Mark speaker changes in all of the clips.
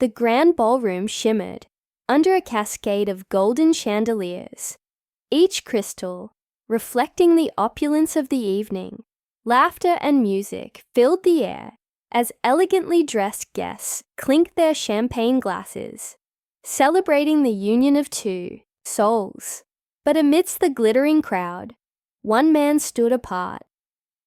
Speaker 1: The grand ballroom shimmered under a cascade of golden chandeliers, each crystal reflecting the opulence of the evening. Laughter and music filled the air as elegantly dressed guests clinked their champagne glasses, celebrating the union of two souls. But amidst the glittering crowd, one man stood apart: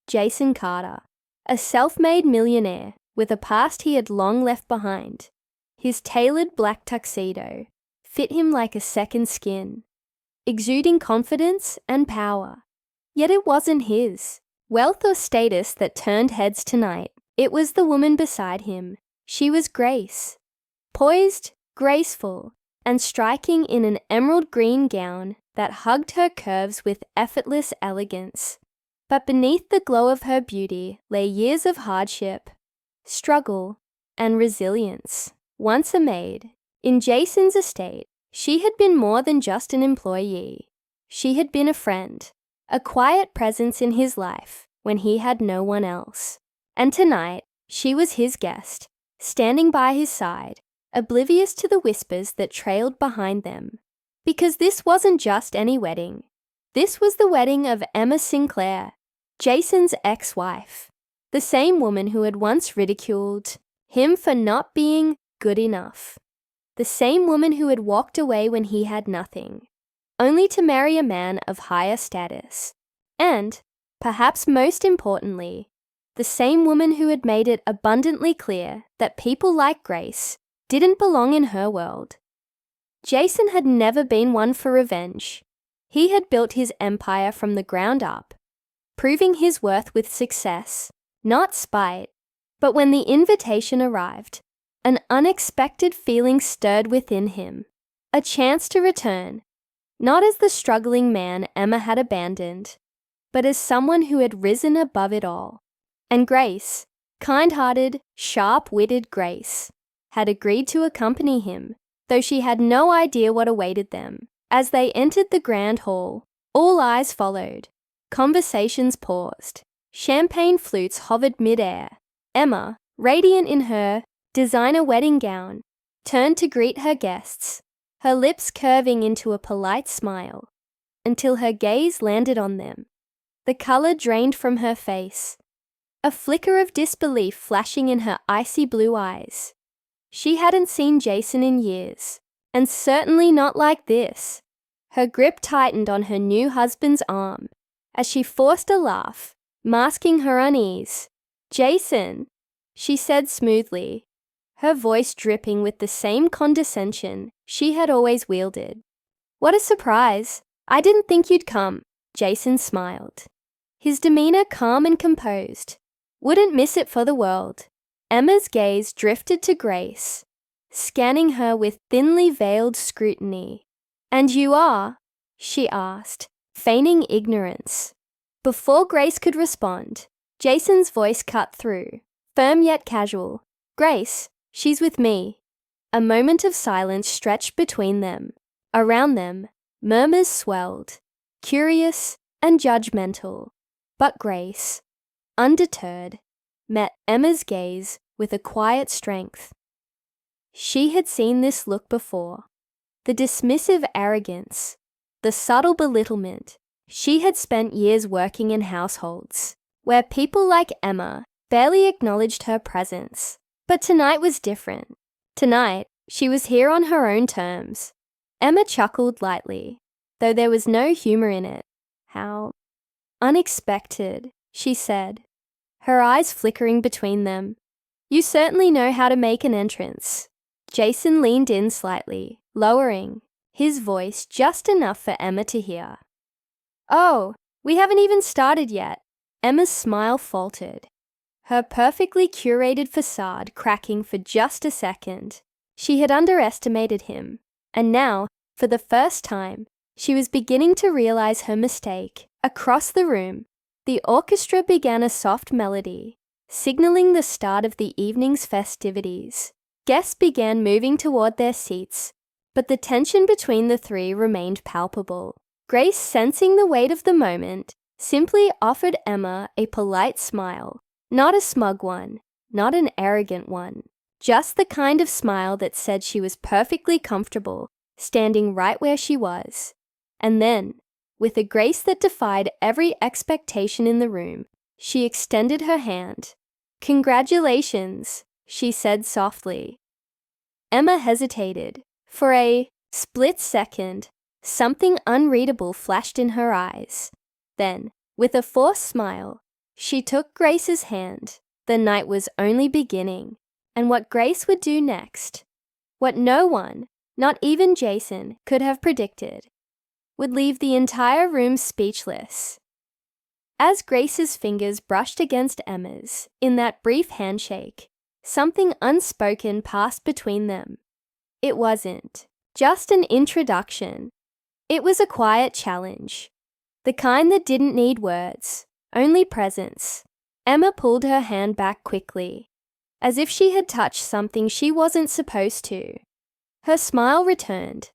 Speaker 1: Jason Carter, a self-made millionaire with a past he had long left behind. His tailored black tuxedo fit him like a second skin, exuding confidence and power. Yet it wasn't his wealth or status that turned heads tonight. It was the woman beside him. She was Grace, poised, graceful, and striking in an emerald green gown that hugged her curves with effortless elegance. But beneath the glow of her beauty lay years of hardship, struggle, and resilience. Once a maid in Jason's estate, she had been more than just an employee. She had been a friend, a quiet presence in his life when he had no one else. And tonight, she was his guest, standing by his side, oblivious to the whispers that trailed behind them. Because this wasn't just any wedding. This was the wedding of Emma Sinclair, Jason's ex-wife, the same woman who had once ridiculed him for not being good enough. The same woman who had walked away when he had nothing, only to marry a man of higher status. And, perhaps most importantly, the same woman who had made it abundantly clear that people like Grace didn't belong in her world. Jason had never been one for revenge. He had built his empire from the ground up, proving his worth with success, not spite. But when the invitation arrived, an unexpected feeling stirred within him, a chance to return, not as the struggling man Emma had abandoned, but as someone who had risen above it all. And Grace, kind-hearted, sharp-witted Grace, had agreed to accompany him, though she had no idea what awaited them. As they entered the grand hall, all eyes followed. Conversations paused. Champagne flutes hovered mid-air. Emma, radiant in her designer wedding gown, turned to greet her guests, her lips curving into a polite smile, until her gaze landed on them. The color drained from her face, a flicker of disbelief flashing in her icy blue eyes. She hadn't seen Jason in years, and certainly not like this. Her grip tightened on her new husband's arm as she forced a laugh, masking her unease. "Jason," she said smoothly, her voice dripping with the same condescension she had always wielded. "What a surprise. I didn't think you'd come." Jason smiled, his demeanor calm and composed. "Wouldn't miss it for the world." Emma's gaze drifted to Grace, scanning her with thinly veiled scrutiny. "And you are?" she asked, feigning ignorance. Before Grace could respond, Jason's voice cut through, firm yet casual. "Grace, she's with me." A moment of silence stretched between them. Around them, murmurs swelled, curious and judgmental. But Grace, undeterred, met Emma's gaze with a quiet strength. She had seen this look before. The dismissive arrogance, the subtle belittlement. She had spent years working in households where people like Emma barely acknowledged her presence. But tonight was different. Tonight, she was here on her own terms. Emma chuckled lightly, though there was no humor in it. "How unexpected," she said, her eyes flickering between them. "You certainly know how to make an entrance." Jason leaned in slightly, lowering his voice just enough for Emma to hear. "Oh, we haven't even started yet." Emma's smile faltered, her perfectly curated facade cracking for just a second. She had underestimated him, and now, for the first time, she was beginning to realize her mistake. Across the room, the orchestra began a soft melody, signaling the start of the evening's festivities. Guests began moving toward their seats, but the tension between the three remained palpable. Grace, sensing the weight of the moment, simply offered Emma a polite smile, not a smug one, not an arrogant one, Just the kind of smile that said she was perfectly comfortable, standing right where she was. And then, with a grace that defied every expectation in the room, she extended her hand. "Congratulations," she said softly. Emma hesitated. For a split second, something unreadable flashed in her eyes. Then, with a forced smile, she took Grace's hand. The night was only beginning, and what Grace would do next, what no one, not even Jason, could have predicted, would leave the entire room speechless. As Grace's fingers brushed against Emma's, in that brief handshake, something unspoken passed between them. It wasn't just an introduction. It was a quiet challenge, the kind that didn't need words, only presence. Emma pulled her hand back quickly, as if she had touched something she wasn't supposed to. Her smile returned,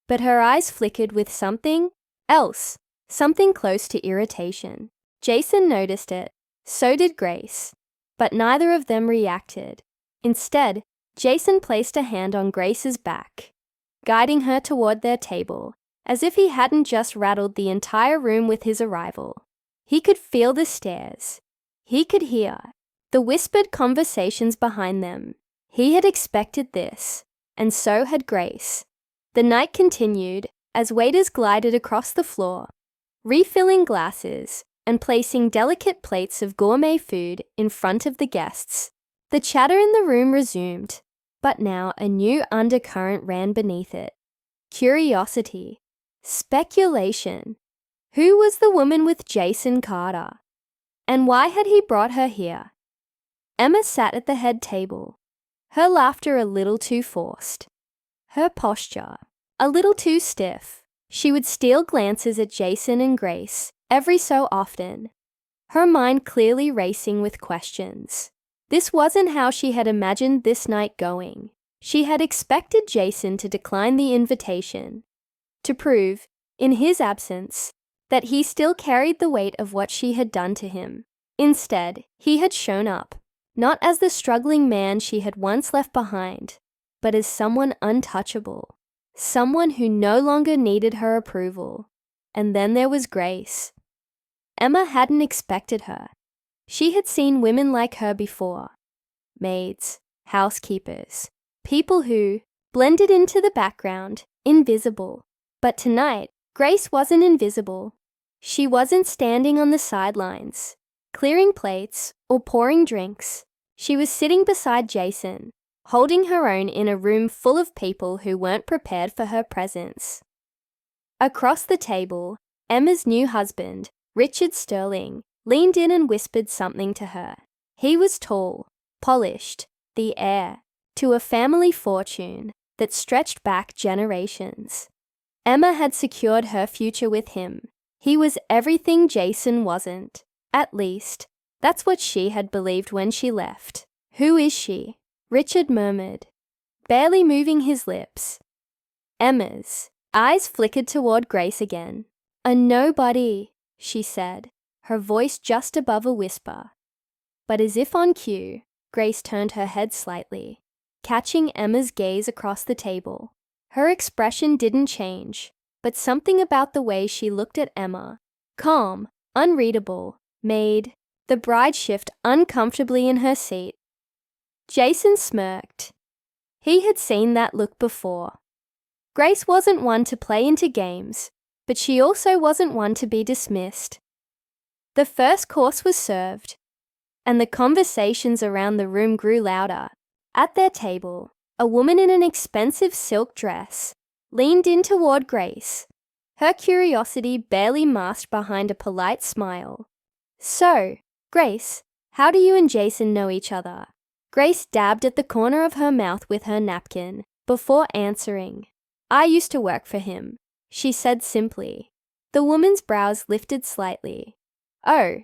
Speaker 1: but her eyes flickered with something else, something close to irritation. Jason noticed it, so did Grace, but neither of them reacted. Instead, Jason placed a hand on Grace's back, guiding her toward their table, as if he hadn't just rattled the entire room with his arrival. He could feel the stares. He could hear the whispered conversations behind them. He had expected this, and so had Grace. The night continued as waiters glided across the floor, refilling glasses and placing delicate plates of gourmet food in front of the guests. The chatter in the room resumed, but now a new undercurrent ran beneath it. Curiosity, speculation. Who was the woman with Jason Carter? And why had he brought her here? Emma sat at the head table, her laughter a little too forced, her posture a little too stiff. She would steal glances at Jason and Grace every so often, her mind clearly racing with questions. This wasn't how she had imagined this night going. She had expected Jason to decline the invitation, to prove, in his absence, that he still carried the weight of what she had done to him. Instead, he had shown up, not as the struggling man she had once left behind, but as someone untouchable, someone who no longer needed her approval. And then there was Grace. Emma hadn't expected her. She had seen women like her before. Maids, housekeepers, people who blended into the background, invisible. But tonight, Grace wasn't invisible. She wasn't standing on the sidelines, clearing plates or pouring drinks. She was sitting beside Jason, holding her own in a room full of people who weren't prepared for her presence. Across the table, Emma's new husband, Richard Sterling, leaned in and whispered something to her. He was tall, polished, the heir to a family fortune that stretched back generations. Emma had secured her future with him. He was everything Jason wasn't. At least, that's what she had believed when she left. "Who is she?" Richard murmured, barely moving his lips. Emma's eyes flickered toward Grace again. "A nobody," she said, her voice just above a whisper. But as if on cue, Grace turned her head slightly, catching Emma's gaze across the table. Her expression didn't change, but something about the way she looked at Emma, calm, unreadable, made the bride shift uncomfortably in her seat. Jason smirked. He had seen that look before. Grace wasn't one to play into games, but she also wasn't one to be dismissed. The first course was served, and the conversations around the room grew louder. At their table, a woman in an expensive silk dress leaned in toward Grace, her curiosity barely masked behind a polite smile. "So, Grace, how do you and Jason know each other?" Grace dabbed at the corner of her mouth with her napkin before answering. "I used to work for him," she said simply. The woman's brows lifted slightly. "Oh."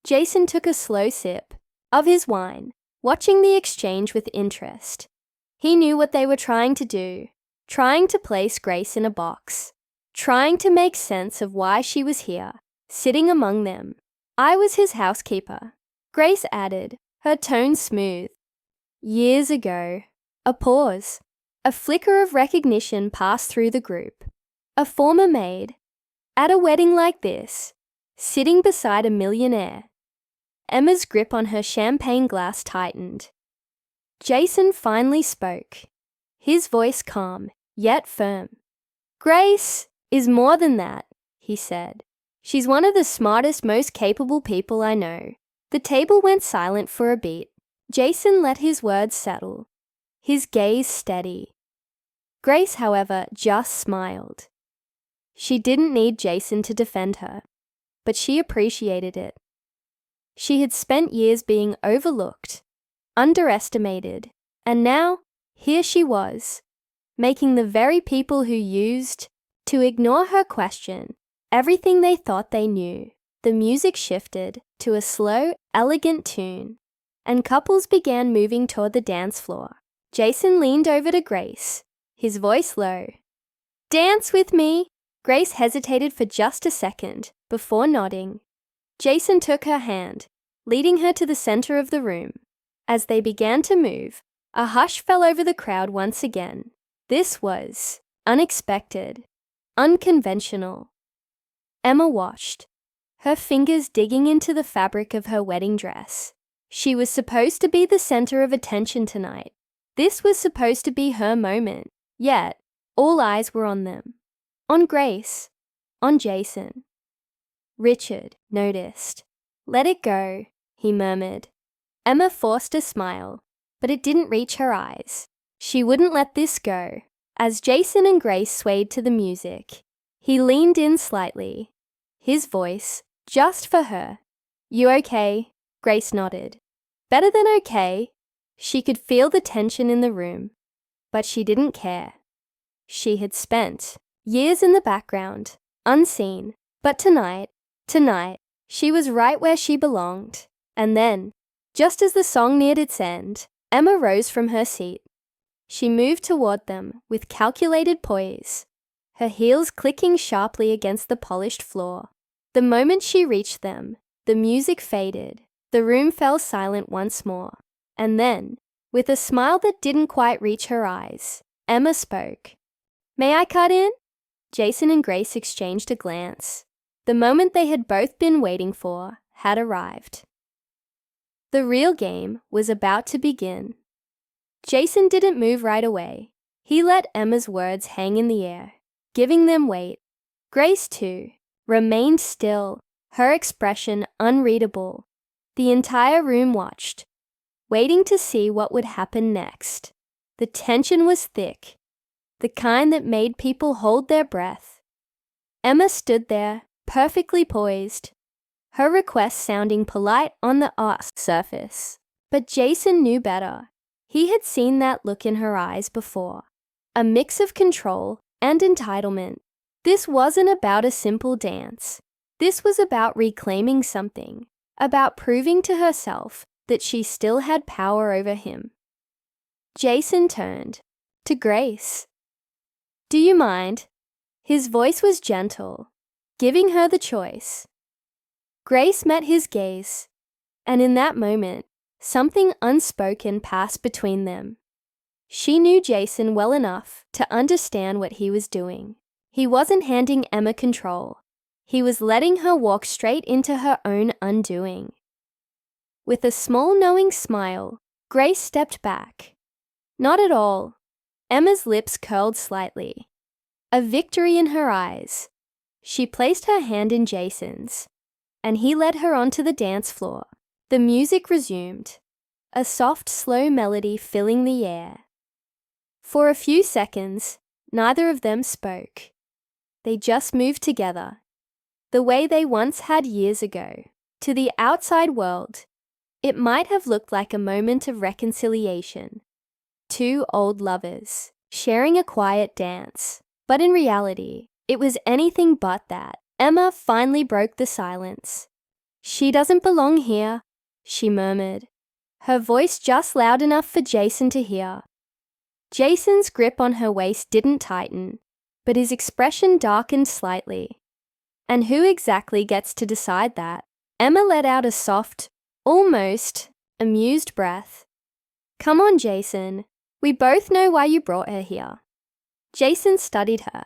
Speaker 1: Jason took a slow sip of his wine, watching the exchange with interest. He knew what they were trying to do, trying to place Grace in a box, trying to make sense of why she was here, sitting among them. "I was his housekeeper," Grace added, her tone smooth. Years ago. A pause. A flicker of recognition passed through the group. A former maid. At a wedding like this. Sitting beside a millionaire. Emma's grip on her champagne glass tightened. Jason finally spoke. His voice calm, yet firm. Grace is more than that, he said. She's one of the smartest, most capable people I know. The table went silent for a beat. Jason let his words settle, his gaze steady. Grace, however, just smiled. She didn't need Jason to defend her, but she appreciated it. She had spent years being overlooked, underestimated, and now, here she was, making the very people who used to ignore her question everything they thought they knew. The music shifted to a slow, elegant tune, and couples began moving toward the dance floor. Jason leaned over to Grace, his voice low. Dance with me! Grace hesitated for just a second before nodding. Jason took her hand, leading her to the center of the room. As they began to move, a hush fell over the crowd once again. This was unexpected, unconventional. Emma watched, her fingers digging into the fabric of her wedding dress. She was supposed to be the center of attention tonight. This was supposed to be her moment, yet all eyes were on them. On Grace, on Jason. Richard noticed. Let it go, he murmured. Emma forced a smile, but it didn't reach her eyes. She wouldn't let this go. As Jason and Grace swayed to the music, he leaned in slightly, his voice just for her. You okay? Grace nodded. Better than okay. She could feel the tension in the room, but she didn't care. She had spent years in the background, unseen, but tonight, she was right where she belonged. And then, just as the song neared its end, Emma rose from her seat. She moved toward them with calculated poise, her heels clicking sharply against the polished floor. The moment she reached them, the music faded, the room fell silent once more. And then, with a smile that didn't quite reach her eyes, Emma spoke. May I cut in? Jason and Grace exchanged a glance. The moment they had both been waiting for had arrived. The real game was about to begin. Jason didn't move right away. He let Emma's words hang in the air, giving them weight. Grace, too, remained still, her expression unreadable. The entire room watched, waiting to see what would happen next. The tension was thick, the kind that made people hold their breath. Emma stood there, perfectly poised, her request sounding polite on the surface. But Jason knew better. He had seen that look in her eyes before. A mix of control and entitlement. This wasn't about a simple dance. This was about reclaiming something, about proving to herself that she still had power over him. Jason turned to Grace. Do you mind? His voice was gentle, giving her the choice. Grace met his gaze, and in that moment, something unspoken passed between them. She knew Jason well enough to understand what he was doing. He wasn't handing Emma control. He was letting her walk straight into her own undoing. With a small knowing smile, Grace stepped back. Not at all. Emma's lips curled slightly. A victory in her eyes. She placed her hand in Jason's, and he led her onto the dance floor. The music resumed, a soft, slow melody filling the air. For a few seconds, neither of them spoke. They just moved together, the way they once had years ago. To the outside world, it might have looked like a moment of reconciliation. Two old lovers, sharing a quiet dance. But in reality, it was anything but that. Emma finally broke the silence. She doesn't belong here, she murmured, her voice just loud enough for Jason to hear. Jason's grip on her waist didn't tighten, but his expression darkened slightly. And who exactly gets to decide that? Emma let out a soft, almost amused breath. Come on, Jason. We both know why you brought her here. Jason studied her.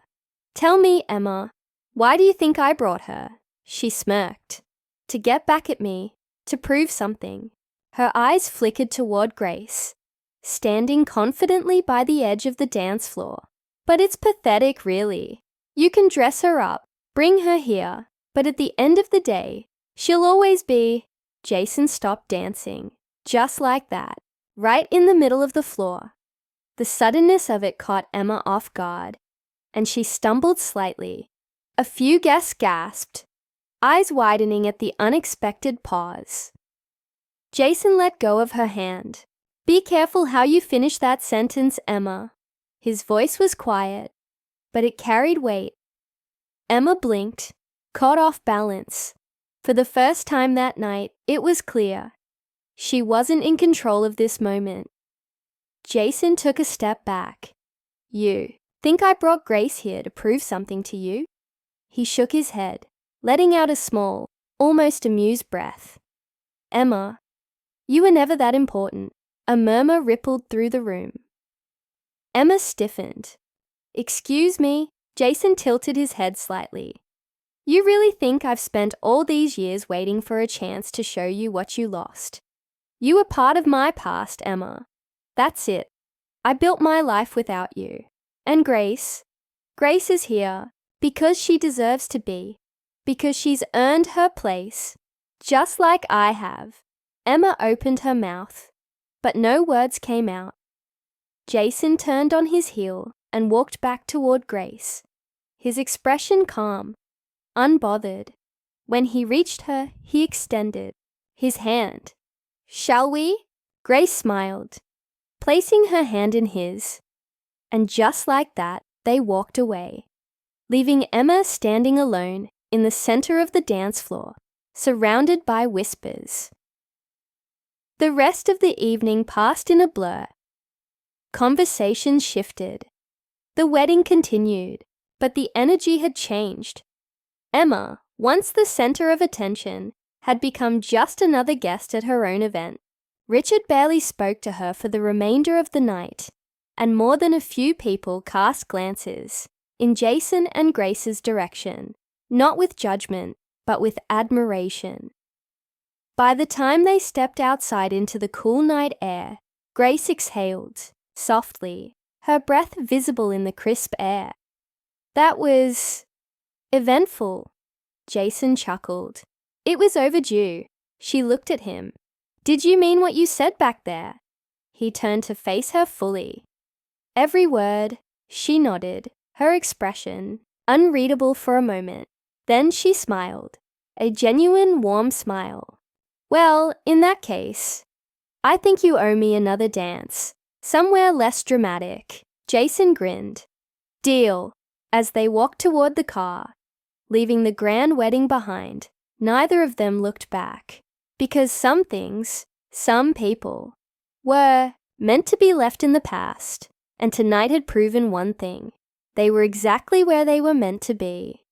Speaker 1: Tell me, Emma, why do you think I brought her? She smirked. To get back at me, to prove something. Her eyes flickered toward Grace, standing confidently by the edge of the dance floor. But it's pathetic, really. You can dress her up, bring her here, but at the end of the day, she'll always be… Jason stopped dancing, just like that, right in the middle of the floor. The suddenness of it caught Emma off guard, and she stumbled slightly. A few guests gasped, eyes widening at the unexpected pause. Jason let go of her hand. Be careful how you finish that sentence, Emma. His voice was quiet, but it carried weight. Emma blinked, caught off balance. For the first time that night, it was clear. She wasn't in control of this moment. Jason took a step back. You think I brought Grace here to prove something to you? He shook his head, letting out a small, almost amused breath. Emma, you were never that important. A murmur rippled through the room. Emma stiffened. Excuse me, Jason tilted his head slightly. You really think I've spent all these years waiting for a chance to show you what you lost? You were part of my past, Emma. That's it. I built my life without you. And Grace is here because she deserves to be, because she's earned her place, just like I have. Emma opened her mouth, but no words came out. Jason turned on his heel and walked back toward Grace, his expression calm, unbothered. When he reached her, he extended his hand. Shall we? Grace smiled, placing her hand in his, and just like that, they walked away, leaving Emma standing alone in the center of the dance floor, surrounded by whispers. The rest of the evening passed in a blur. Conversations shifted. The wedding continued, but the energy had changed. Emma, once the center of attention, had become just another guest at her own event. Richard barely spoke to her for the remainder of the night, and more than a few people cast glances in Jason and Grace's direction, not with judgment, but with admiration. By the time they stepped outside into the cool night air, Grace exhaled, softly, her breath visible in the crisp air. That was… eventful. Jason chuckled. It was overdue. She looked at him. Did you mean what you said back there? He turned to face her fully. Every word. She nodded, her expression unreadable for a moment. Then she smiled, a genuine warm smile. Well, in that case, I think you owe me another dance, somewhere less dramatic. Jason grinned. Deal. As they walked toward the car, leaving the grand wedding behind, neither of them looked back, because some things, some people, were meant to be left in the past, and tonight had proven one thing. They were exactly where they were meant to be.